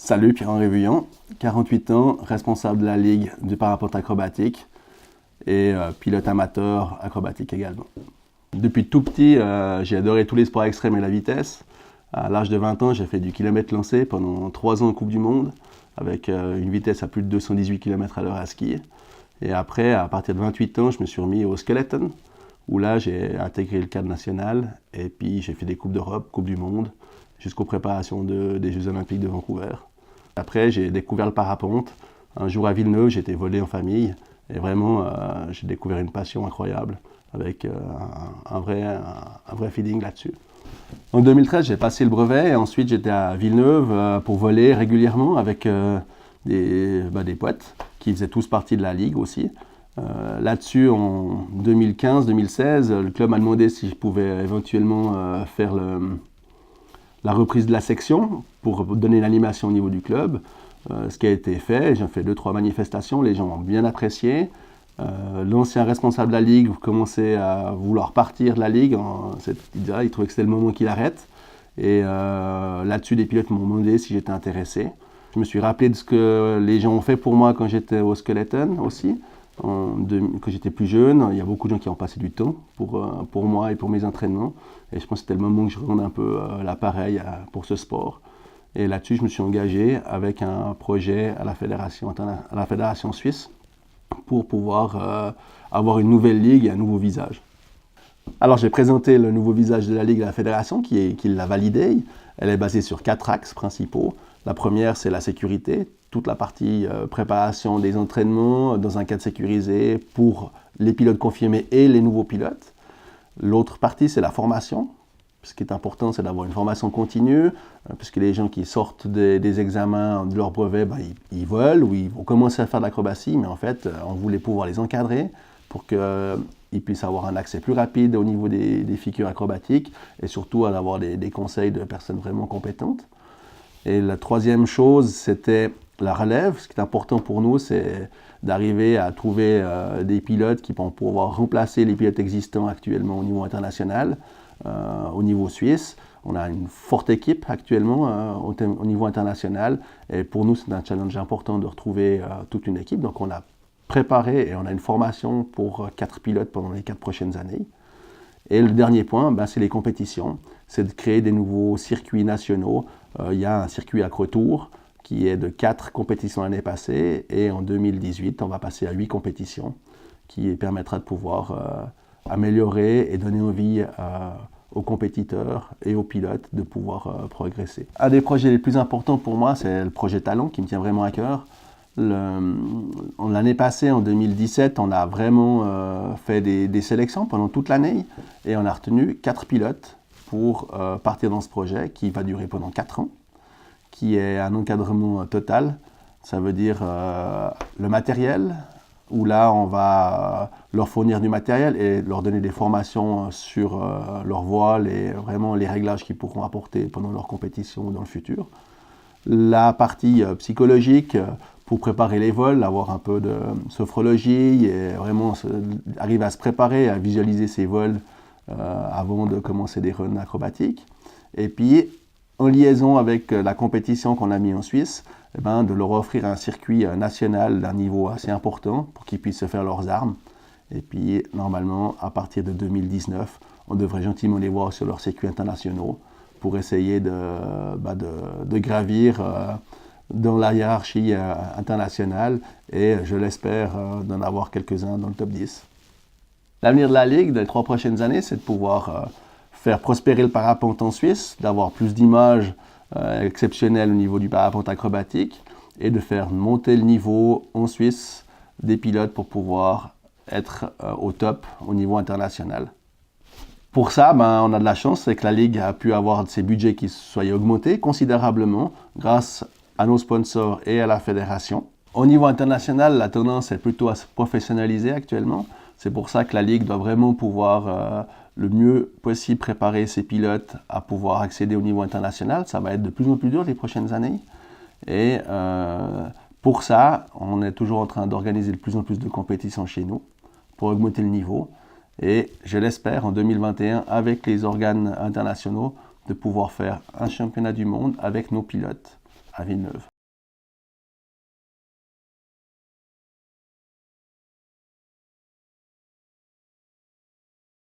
Salut, Pierre-Henri Vuillon, 48 ans, responsable de la Ligue du parapente acrobatique et pilote amateur acrobatique également. Depuis tout petit, j'ai adoré tous les sports extrêmes et la vitesse. À l'âge de 20 ans, j'ai fait du kilomètre lancé pendant 3 ans en Coupe du Monde, avec une vitesse à plus de 218 km/h à skier. Et après, à partir de 28 ans, je me suis remis au skeleton, où là, j'ai intégré le cadre national, et puis j'ai fait des Coupes d'Europe, Coupes du Monde, jusqu'aux préparations des Jeux Olympiques de Vancouver. Après, j'ai découvert le parapente. Un jour à Villeneuve, j'ai été volé en famille, et vraiment, j'ai découvert une passion incroyable, avec un vrai feeling là-dessus. En 2013, j'ai passé le brevet, et ensuite j'étais à Villeneuve pour voler régulièrement avec des potes qui faisaient tous partie de la ligue aussi. Là-dessus, en 2015-2016, le club m'a demandé si je pouvais éventuellement faire la reprise de la section pour donner l'animation au niveau du club. Ce qui a été fait, j'ai fait 2-3 manifestations, les gens ont bien apprécié. L'ancien responsable de la ligue commençait à vouloir partir de la ligue. Il trouvait que c'était le moment qu'il arrête. Et là-dessus, des pilotes m'ont demandé si j'étais intéressé. Je me suis rappelé de ce que les gens ont fait pour moi quand j'étais au Skeleton aussi. Quand j'étais plus jeune, il y a beaucoup de gens qui ont passé du temps pour moi et pour mes entraînements. Et je pense que c'était le moment que je rende un peu l'appareil pour ce sport. Et là-dessus, je me suis engagé avec un projet à la fédération suisse pour pouvoir avoir une nouvelle ligue et un nouveau visage. Alors j'ai présenté le nouveau visage de la ligue à la fédération qui l'a validé. Elle est basée sur 4 axes principaux. La première, c'est la sécurité, toute la partie préparation des entraînements dans un cadre sécurisé pour les pilotes confirmés et les nouveaux pilotes. L'autre partie, c'est la formation. Ce qui est important, c'est d'avoir une formation continue, puisque les gens qui sortent des examens de leur brevet, ils veulent ou ils vont commencer à faire de l'acrobatie, mais en fait, on voulait pouvoir les encadrer pour qu'ils puissent avoir un accès plus rapide au niveau des figures acrobatiques et surtout à avoir des conseils de personnes vraiment compétentes. Et la troisième chose, c'était la relève. Ce qui est important pour nous, c'est d'arriver à trouver des pilotes qui vont pouvoir remplacer les pilotes existants actuellement au niveau international. Au niveau suisse, on a une forte équipe actuellement au niveau international et pour nous c'est un challenge important de retrouver toute une équipe. Donc on a préparé et on a une formation pour 4 pilotes pendant les 4 prochaines années. Et le dernier point, c'est les compétitions, c'est de créer des nouveaux circuits nationaux. Il y a un circuit Acrotour qui est de 4 compétitions l'année passée et en 2018 on va passer à 8 compétitions qui permettra de pouvoir améliorer et donner envie aux compétiteurs et aux pilotes de pouvoir progresser. Un des projets les plus importants pour moi, c'est le projet Talent qui me tient vraiment à cœur. L'année passée, en 2017, on a vraiment fait des sélections pendant toute l'année et on a retenu 4 pilotes pour partir dans ce projet qui va durer pendant 4 ans, qui est un encadrement total. Ça veut dire le matériel, où là, on va leur fournir du matériel et leur donner des formations sur leur voile et vraiment les réglages qu'ils pourront apporter pendant leur compétition ou dans le futur. La partie psychologique, pour préparer les vols, avoir un peu de sophrologie et vraiment arriver à se préparer, à visualiser ces vols avant de commencer des runs acrobatiques. Et puis, en liaison avec la compétition qu'on a mis en Suisse, de leur offrir un circuit national d'un niveau assez important pour qu'ils puissent se faire leurs armes. Et puis, normalement, à partir de 2019, on devrait gentiment les voir sur leurs circuits internationaux pour essayer de gravir dans la hiérarchie internationale et, je l'espère, d'en avoir quelques-uns dans le top 10. L'avenir de la Ligue dans les 3 prochaines années, c'est de pouvoir faire prospérer le parapente en Suisse, d'avoir plus d'images exceptionnelles au niveau du parapente acrobatique et de faire monter le niveau en Suisse des pilotes pour pouvoir être au top au niveau international. Pour ça, on a de la chance, c'est que la Ligue a pu avoir ses budgets qui soient augmentés considérablement grâce à nos sponsors et à la fédération. Au niveau international, la tendance est plutôt à se professionnaliser actuellement. C'est pour ça que la Ligue doit vraiment pouvoir le mieux possible préparer ses pilotes à pouvoir accéder au niveau international. Ça va être de plus en plus dur les prochaines années. Et pour ça, on est toujours en train d'organiser de plus en plus de compétitions chez nous pour augmenter le niveau. Et je l'espère en 2021, avec les organes internationaux, de pouvoir faire un championnat du monde avec nos pilotes à Villeneuve.